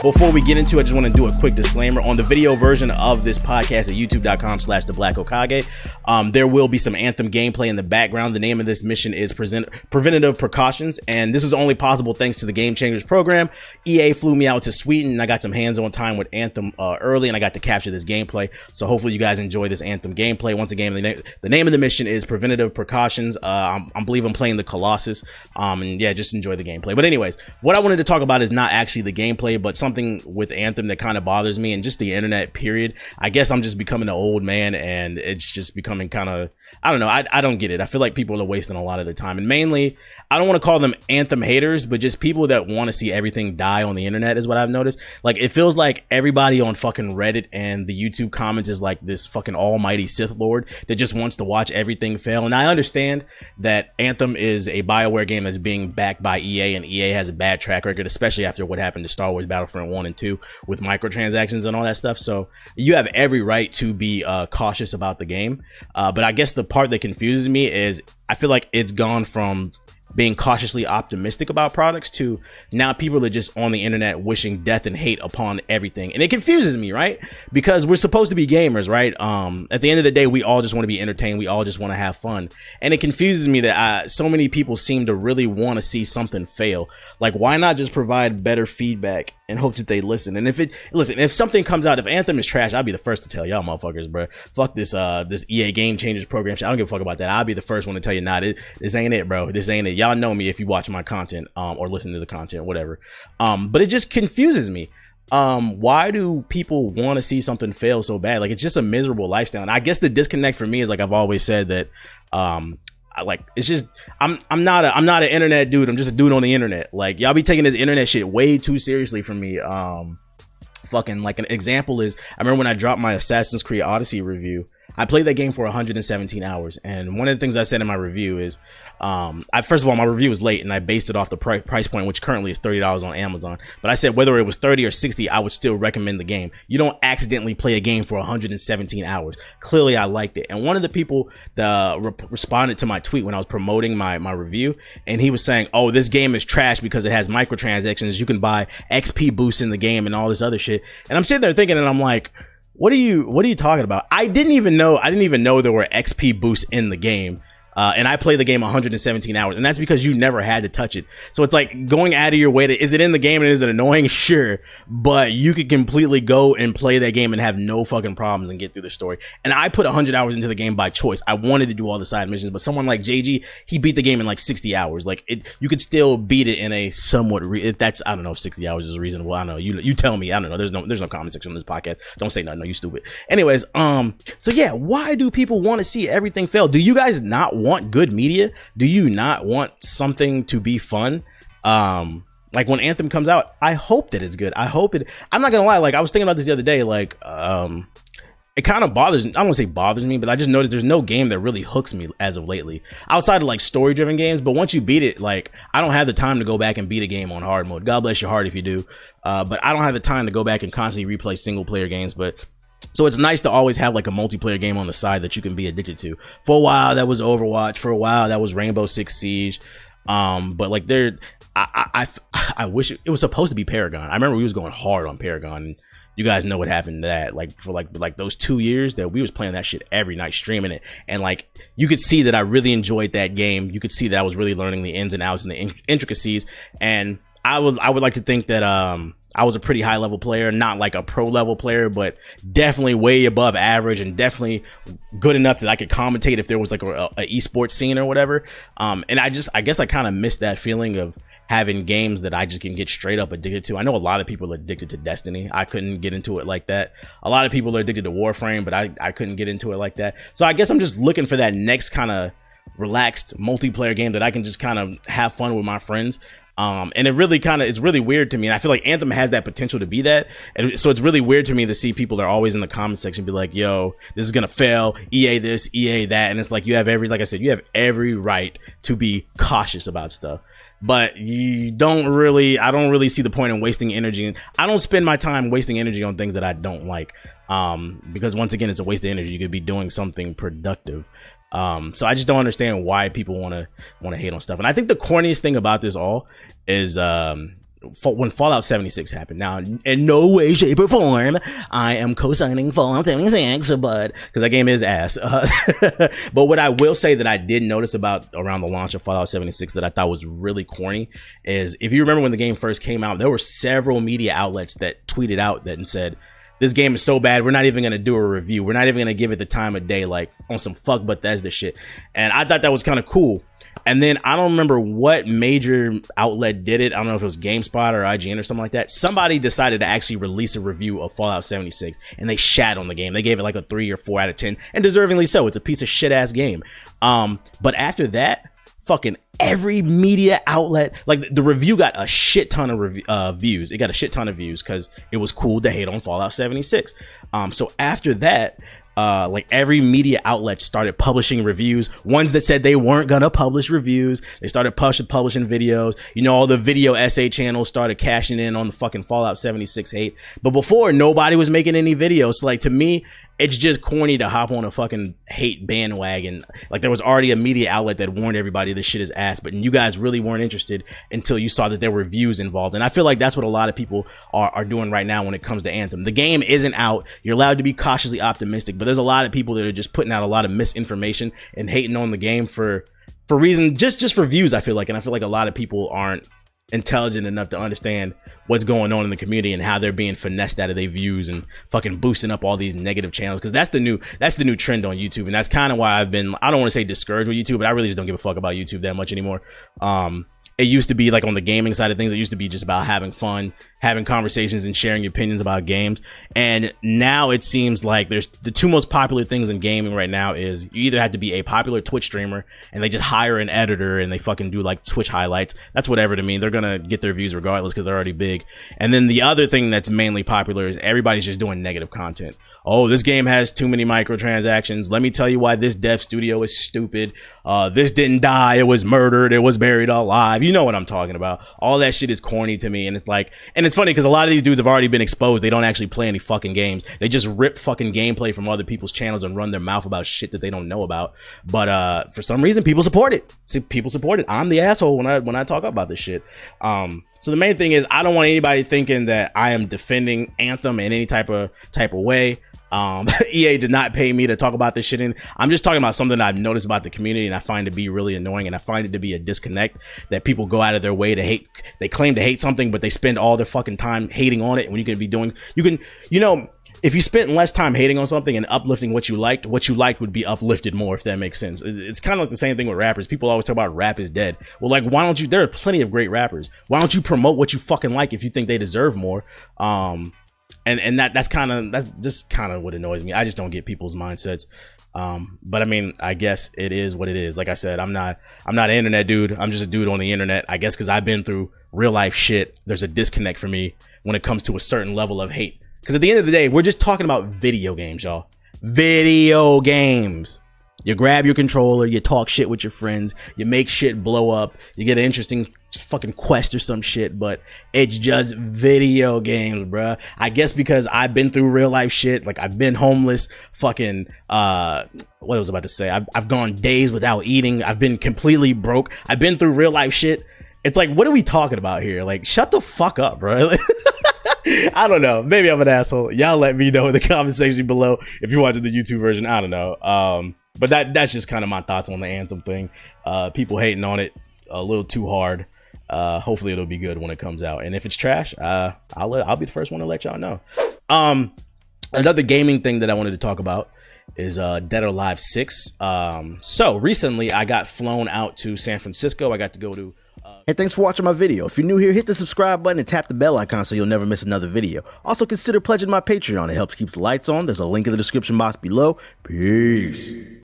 Before we get into it, I just want to do a quick disclaimer. On the video version of this podcast at youtube.com/theblack-hokage, there will be some Anthem gameplay in the background. The name of this mission is Preventative Precautions, and this is only possible thanks to the Game Changers program. EA flew me out to Sweden, and I got some hands-on time with Anthem early, and I got to capture this gameplay. So hopefully you guys enjoy this Anthem gameplay. Once again, the name of the mission is Preventative Precautions. I believe I'm playing the Colossus, and yeah, just enjoy the gameplay. But anyways, what I wanted to talk about is not actually the gameplay, but something with Anthem that kind of bothers me, and just the internet period. I guess I'm just becoming an old man, and it's just becoming kind of, I don't know, I don't get it. I feel like people are wasting a lot of their time, and mainly, I don't want to call them Anthem haters, but just people that want to see everything die on the internet is what I've noticed. Like, it feels like everybody on fucking Reddit and the YouTube comments is like this fucking almighty Sith Lord that just wants to watch everything fail. And I understand that Anthem is a Bioware game that's being backed by EA, and EA has a bad track record, especially after what happened to Star Wars Battlefront 1 and 2 with microtransactions and all that stuff. So you have every right to be cautious about the game. But I guess the part that confuses me is I feel like it's gone from being cautiously optimistic about products to now people are just on the internet wishing death and hate upon everything. And it confuses me, right? Because we're supposed to be gamers, right? At the end of the day, we all just want to be entertained. We all just want to have fun. And it confuses me that so many people seem to really want to see something fail. Like, why not just provide better feedback and hope that they listen? And if something comes out, if Anthem is trash, I'll be the first to tell y'all motherfuckers, bro. Fuck this EA Game Changers program shit. I don't give a fuck about that. I'll be the first one to tell you, nah, this ain't it, bro. This ain't it. Y'all know me if you watch my content or listen to the content, whatever. But it just confuses me. Why do people want to see something fail so bad? Like, it's just a miserable lifestyle. And I guess the disconnect for me is, like I've always said, that it's just I'm not an internet dude. I'm just a dude on the internet. Like, y'all be taking this internet shit way too seriously for me. Fucking, like, an example is, I remember when I dropped my Assassin's Creed Odyssey review, I played that game for 117 hours. And one of the things I said in my review is, first of all, my review was late and I based it off the price point, which currently is $30 on Amazon. But I said whether it was 30 or 60, I would still recommend the game. You don't accidentally play a game for 117 hours. Clearly, I liked it. And one of the people that responded to my tweet when I was promoting my review, and he was saying, oh, this game is trash because it has microtransactions. You can buy XP boosts in the game and all this other shit. And I'm sitting there thinking, and I'm like, what are you talking about? I didn't even know there were XP boosts in the game. And I played the game 117 hours, and that's because you never had to touch it. So it's like going out of your way to, is it in the game and is it annoying? Sure. But you could completely go and play that game and have no fucking problems and get through the story. And I put 100 hours into the game by choice. I wanted to do all the side missions, but someone like JG, he beat the game in like 60 hours. Like, you could still beat it in a somewhat, that's, I don't know if 60 hours is reasonable. I don't know. You tell me. I don't know. There's no comment section on this podcast. Don't say nothing. No, you stupid. Anyways, so yeah, why do people want to see everything fail? Do you guys not want good media? Do you not want something to be fun? Like, when Anthem comes out, I hope that it's good. I'm not gonna lie, like, I was thinking about this the other day, like, it kind of bothers me. I don't want to say bothers me, but I just noticed there's no game that really hooks me as of lately, outside of like story driven games. But once you beat it, like, I don't have the time to go back and beat a game on hard mode. God bless your heart if you do, but I don't have the time to go back and constantly replay single player games. But so it's nice to always have like a multiplayer game on the side that you can be addicted to. For a while, that was Overwatch. For a while, that was Rainbow Six Siege. But like, I wish it was supposed to be Paragon. I remember we was going hard on Paragon. And you guys know what happened to that. Like, for like those 2 years that we was playing that shit every night, streaming it. And like, you could see that I really enjoyed that game. You could see that I was really learning the ins and outs and the intricacies. And I would like to think that, I was a pretty high level player, not like a pro level player, but definitely way above average and definitely good enough that I could commentate if there was like a esports scene or whatever. And I guess I kind of missed that feeling of having games that I just can get straight up addicted to. I know a lot of people are addicted to Destiny. I couldn't get into it like that. A lot of people are addicted to Warframe, but I couldn't get into it like that. So I guess I'm just looking for that next kind of relaxed multiplayer game that I can just kind of have fun with my friends. And it really it's really weird to me. And I feel like Anthem has that potential to be that. And so it's really weird to me to see people that are always in the comment section be like, yo, this is going to fail. EA this, EA that. And it's like, you have every right to be cautious about stuff. But I don't really see the point in wasting energy. I don't spend my time wasting energy on things that I don't like. Because once again, it's a waste of energy. You could be doing something productive. So I just don't understand why people want to hate on stuff. And I think the corniest thing about this all is, when Fallout 76 happened. Now, in no way, shape, or form, I am co-signing Fallout 76, but because that game is ass. But what I will say that I did notice about around the launch of Fallout 76 that I thought was really corny is, if you remember when the game first came out, there were several media outlets that tweeted out that and said, this game is so bad, we're not even going to do a review. We're not even going to give it the time of day, like on some fuck Bethesda shit. And I thought that was kind of cool. And then I don't remember what major outlet did it. I don't know if it was GameSpot or IGN or something like that. Somebody decided to actually release a review of Fallout 76 and they shat on the game. They gave it like a 3 or 4 out of 10, and deservingly so. It's a piece of shit ass game. But after that, fucking every media outlet, like the review got a shit ton of views. It got a shit ton of views because it was cool to hate on Fallout 76. So after that, like every media outlet started publishing reviews, ones that said they weren't gonna publish reviews. They started publishing videos. You know, all the video essay channels started cashing in on the fucking Fallout 76 hate. But before, nobody was making any videos. So like, to me, it's just corny to hop on a fucking hate bandwagon. Like, there was already a media outlet that warned everybody this shit is ass, but you guys really weren't interested until you saw that there were views involved. And I feel like that's what a lot of people are doing right now when it comes to Anthem. The game isn't out. You're allowed to be cautiously optimistic, but there's a lot of people that are just putting out a lot of misinformation and hating on the game for reason, just for views, I feel like. And I feel like a lot of people aren't intelligent enough to understand what's going on in the community and how they're being finessed out of their views and fucking boosting up all these negative channels, because that's the new trend on YouTube. And that's kind of why I've been, I don't want to say discouraged with YouTube, but I really just don't give a fuck about YouTube that much anymore. It used to be like, on the gaming side of things, it used to be just about having fun, having conversations and sharing opinions about games. And now it seems like there's the two most popular things in gaming right now is you either have to be a popular Twitch streamer and they just hire an editor and they fucking do like Twitch highlights. That's whatever to me. They're going to get their views regardless because they're already big. And then the other thing that's mainly popular is everybody's just doing negative content. Oh, this game has too many microtransactions. Let me tell you why this dev studio is stupid. This didn't die. It was murdered. It was buried alive. You know what I'm talking about. All that shit is corny to me. And it's like, and it's funny because a lot of these dudes have already been exposed. They don't actually play any fucking games. They just rip fucking gameplay from other people's channels and run their mouth about shit that they don't know about. But for some reason, people support it. See, people support it. I'm the asshole when I talk about this shit. So the main thing is, I don't want anybody thinking that I am defending Anthem in any type of way. EA did not pay me to talk about this shit, and I'm just talking about something that I've noticed about the community and I find to be really annoying, and I find it to be a disconnect that people go out of their way to hate. They claim to hate something, but they spend all their fucking time hating on it when you can be doing, you know, if you spent less time hating on something and uplifting what you liked would be uplifted more, if that makes sense. It's kind of like the same thing with rappers. People always talk about rap is dead. Well, like, why don't you, there are plenty of great rappers. Why don't you promote what you fucking like if you think they deserve more? And that's just kind of what annoys me. I just don't get people's mindsets. But I mean, I guess it is what it is. Like I said, I'm not an internet dude. I'm just a dude on the internet. I guess because I've been through real life shit, there's a disconnect for me when it comes to a certain level of hate. Because at the end of the day, we're just talking about video games, y'all. Video games. You grab your controller, you talk shit with your friends, you make shit blow up, you get an interesting fucking quest or some shit, but it's just video games, bruh. I guess because I've been through real life shit, like I've been homeless, fucking, what I was about to say, I've gone days without eating, I've been completely broke, I've been through real life shit. It's like, what are we talking about here? Like, shut the fuck up, bruh. I don't know. Maybe I'm an asshole. Y'all let me know in the comment section below if you're watching the YouTube version. I don't know. But that's just kind of my thoughts on the Anthem thing. People hating on it a little too hard. Hopefully it'll be good when it comes out. And if it's trash, I'll be the first one to let y'all know. Another gaming thing that I wanted to talk about is Dead or Alive 6. So recently I got flown out to San Francisco. I got to go to Hey, thanks for watching my video. If you're new here, hit the subscribe button and tap the bell icon so you'll never miss another video. Also, consider pledging my Patreon. It helps keep the lights on. There's a link in the description box below. Peace.